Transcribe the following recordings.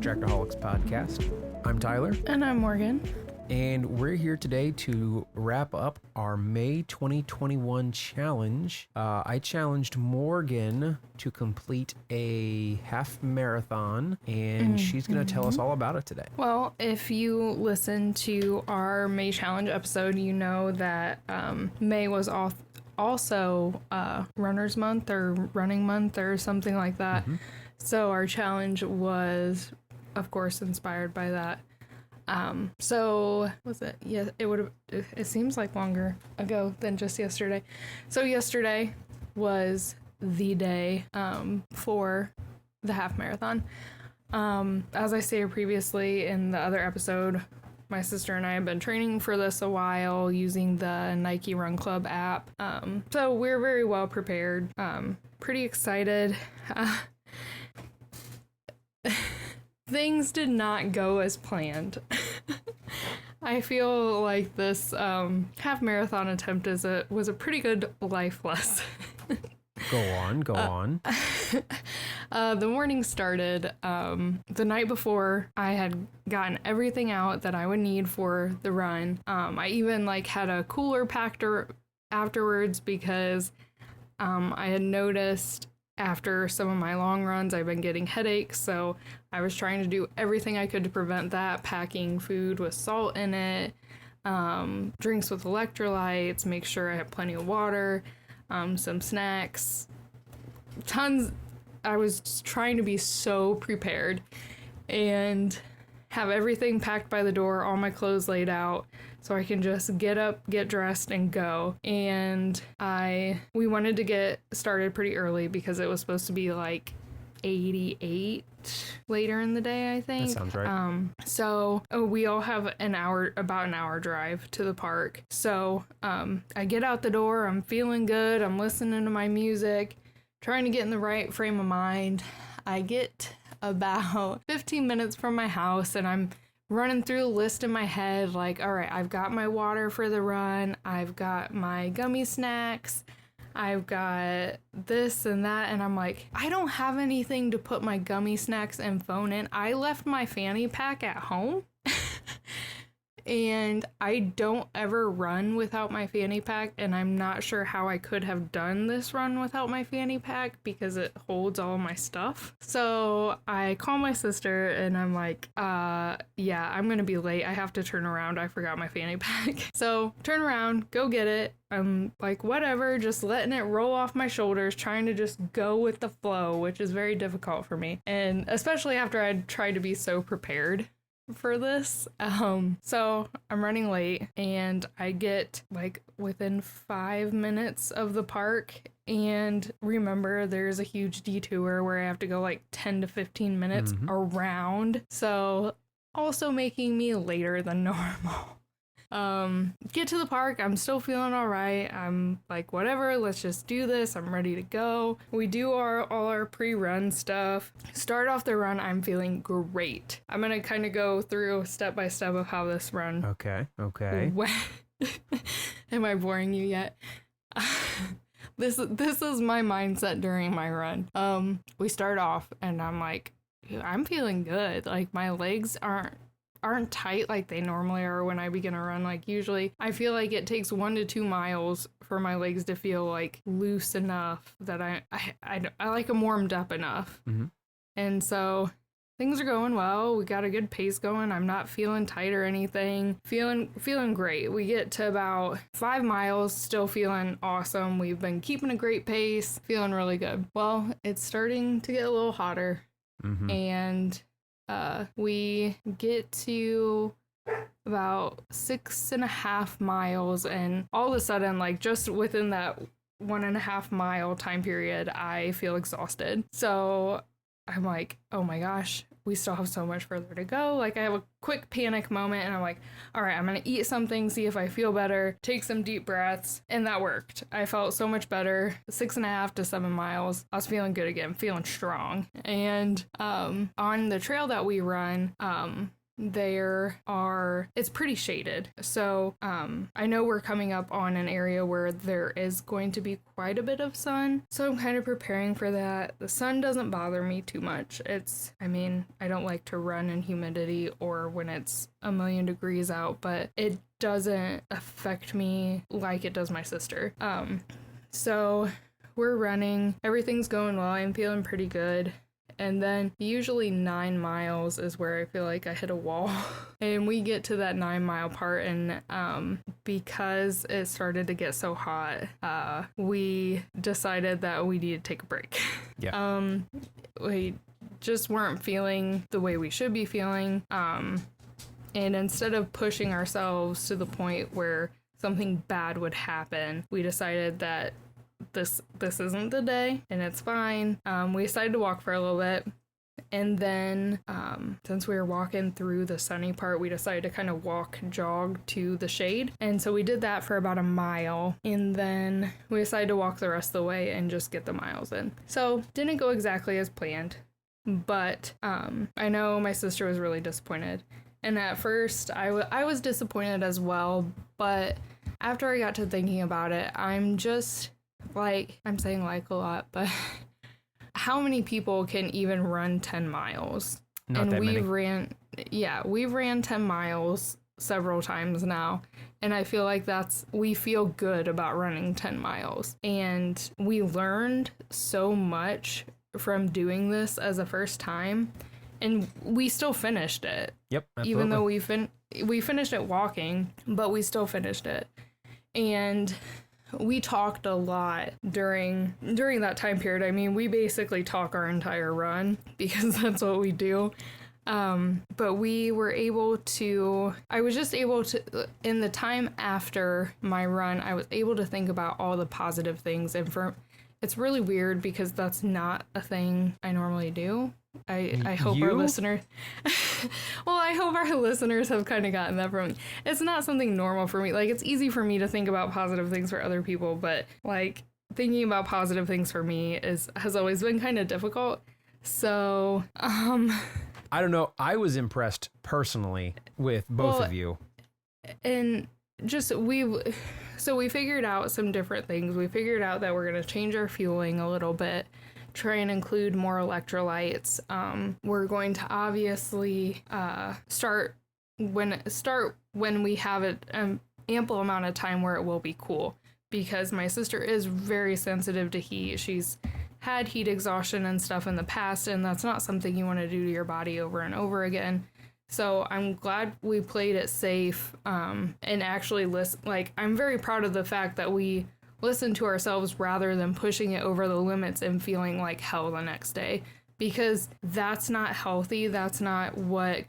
Distractaholics podcast. I'm Tyler. And I'm Morgan. And we're here today to wrap up our May 2021 challenge. I challenged Morgan to complete a half marathon, and she's going to tell us all about it today. Well, if you listen to our May challenge episode, you know that May was also Runner's Month or Running Month or something like that. So our challenge was, of course, inspired by that. So was it? Yeah, it seems like longer ago than just yesterday. So yesterday was the day, for the half marathon. As I stated previously in the other episode, my sister and I have been training for this a while using the Nike Run Club app. So we're very well prepared. Pretty excited. Things did not go as planned. I feel like this half marathon attempt was a pretty good life lesson. Go on. The morning started the night before. I had gotten everything out that I would need for the run. I even had a cooler packed afterwards because I had noticed after some of my long runs, I've been getting headaches, so I was trying to do everything I could to prevent that, packing food with salt in it, drinks with electrolytes, make sure I have plenty of water, some snacks, tons. I was trying to be so prepared and have everything packed by the door, all my clothes laid out, so I can just get up, get dressed, and go. And we wanted to get started pretty early because it was supposed to be 88 later in the day, I think. That sounds right. So we all have about an hour drive to the park. So I get out the door, I'm feeling good, I'm listening to my music, trying to get in the right frame of mind. I get about 15 minutes from my house and I'm running through a list in my head all right, I've got my water for the run, I've got my gummy snacks, I've got this and that, and I'm like, I don't have anything to put my gummy snacks and phone in. I left my fanny pack at home. And I don't ever run without my fanny pack, and I'm not sure how I could have done this run without my fanny pack because it holds all my stuff. So I call my sister and I'm like, yeah, I'm gonna be late. I have to turn around. I forgot my fanny pack. So turn around, go get it. I'm like, whatever, just letting it roll off my shoulders, trying to just go with the flow, which is very difficult for me. And especially after I'd tried to be so prepared for this. So I'm running late and I get within 5 minutes of the park, and remember there's a huge detour where I have to go 10 to 15 minutes around. So also making me later than normal. Get to the park, I'm still feeling all right. I'm like, whatever, let's just do this. I'm ready to go. We do all our pre-run stuff. Start off the run, I'm feeling great. I'm gonna kind of go through step by step of how this run. Okay. Am I boring you yet? This is my mindset during my run. We start off and I'm like, I'm feeling good. My legs aren't tight like they normally are when I begin a run. Usually I feel like it takes 1 to 2 miles for my legs to feel loose enough that I like them warmed up enough. And so things are going well. We got a good pace going. I'm not feeling tight or anything. Feeling great. We get to about 5 miles, still feeling awesome. We've been keeping a great pace, feeling really good. Well, it's starting to get a little hotter, and we get to about 6.5 miles, and all of a sudden, just within that 1.5 mile time period, I feel exhausted. So I'm like, oh my gosh, we still have so much further to go. I have a quick panic moment and I'm like, all right, I'm gonna eat something, see if I feel better, take some deep breaths, and that worked. I felt so much better. 6.5 to 7 miles, I was feeling good again, feeling strong. And on the trail that we run, it's pretty shaded. So I know we're coming up on an area where there is going to be quite a bit of sun. So I'm kind of preparing for that. The sun doesn't bother me too much. I don't like to run in humidity or when it's a million degrees out, but it doesn't affect me like it does my sister. So we're running. Everything's going well. I'm feeling pretty good. And then usually 9 miles is where I feel like I hit a wall. And we get to that 9-mile part, and because it started to get so hot, we decided that we needed to take a break. Yeah. We just weren't feeling the way we should be feeling. And instead of pushing ourselves to the point where something bad would happen, we decided that this isn't the day and it's fine. We decided to walk for a little bit, and then since we were walking through the sunny part, we decided to kind of jog to the shade, and so we did that for about a mile, and then we decided to walk the rest of the way and just get the miles in. So didn't go exactly as planned, but I know my sister was really disappointed, and at first I was disappointed as well, but after I got to thinking about it, I'm just like, I'm saying like a lot, but how many people can even run 10 miles? Not that many. We've ran 10 miles several times now, and I feel like we feel good about running 10 miles. And we learned so much from doing this as a first time, and we still finished it. Yep, absolutely. Even though we finished it walking, but we still finished it. And we talked a lot during that time period. I mean, we basically talk our entire run because that's what we do. But we were I was just able to, in the time after my run, I was able to think about all the positive things. And it's really weird because that's not a thing I normally do. I hope our listeners, I hope our listeners have kind of gotten that from me. It's not something normal for me. Like, it's easy for me to think about positive things for other people, but like thinking about positive things for me has always been kind of difficult. So, I don't know. I was impressed personally with both of you. And just we figured out some different things. We figured out that we're going to change our fueling a little bit, try and include more electrolytes. We're going to obviously start when we have an ample amount of time where it will be cool, because my sister is very sensitive to heat. She's had heat exhaustion and stuff in the past, and that's not something you want to do to your body over and over again. So I'm glad we played it safe, and actually I'm very proud of the fact that we listen to ourselves rather than pushing it over the limits and feeling like hell the next day, because that's not healthy. That's not what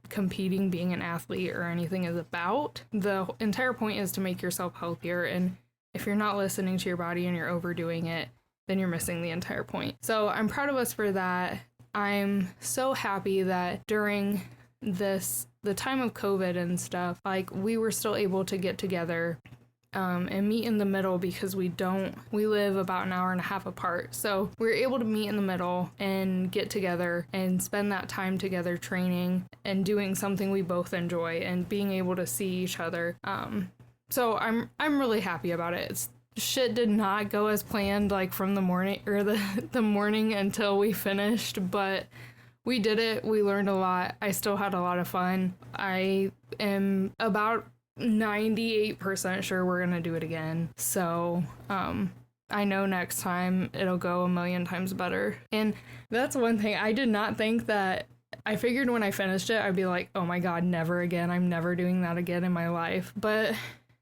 competing, being an athlete or anything is about. The entire point is to make yourself healthier, and if you're not listening to your body and you're overdoing it, then you're missing the entire point. So I'm proud of us for that. I'm so happy that during the time of COVID and stuff, like, we were still able to get together and meet in the middle, because we live about an hour and a half apart. So we were able to meet in the middle and get together and spend that time together training and doing something we both enjoy and being able to see each other. So I'm really happy about it. Shit did not go as planned, like from the morning or the morning until we finished, but we did it. We learned a lot. I still had a lot of fun. I am about 98% sure we're gonna do it again. So I know next time it'll go a million times better. And that's one thing. I did not think that. I figured when I finished it, I'd be like, oh my God, never again. I'm never doing that again in my life. But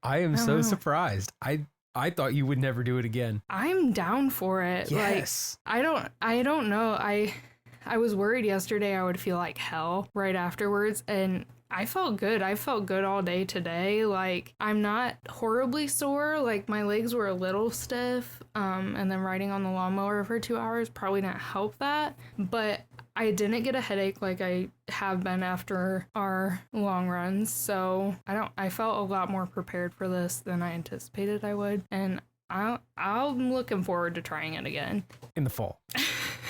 I am so surprised. I thought you would never do it again. I'm down for it. Yes. Like, I don't know. I was worried yesterday I would feel like hell right afterwards, and I felt good. I felt good all day today. Like, I'm not horribly sore. Like, my legs were a little stiff, and then riding on the lawnmower for 2 hours probably didn't help that. But I didn't get a headache like I have been after our long runs. So I felt a lot more prepared for this than I anticipated I would. And I'm looking forward to trying it again. In the fall.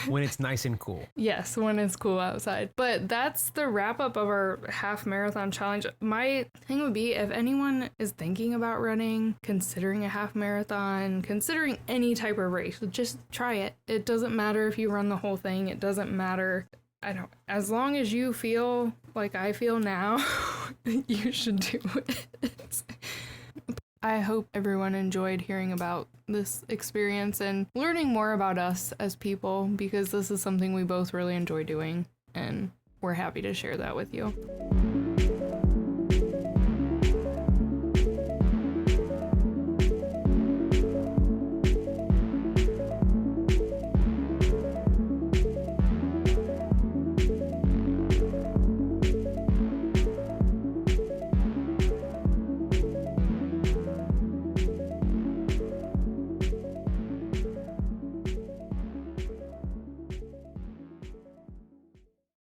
When it's nice and cool. Yes, when it's cool outside. But that's the wrap up of our half marathon challenge. My thing would be, if anyone is thinking about running, considering a half marathon, considering any type of race, just try it. It doesn't matter if you run the whole thing. It doesn't matter. As long as you feel like I feel now, you should do it. I hope everyone enjoyed hearing about this experience and learning more about us as people, because this is something we both really enjoy doing, and we're happy to share that with you.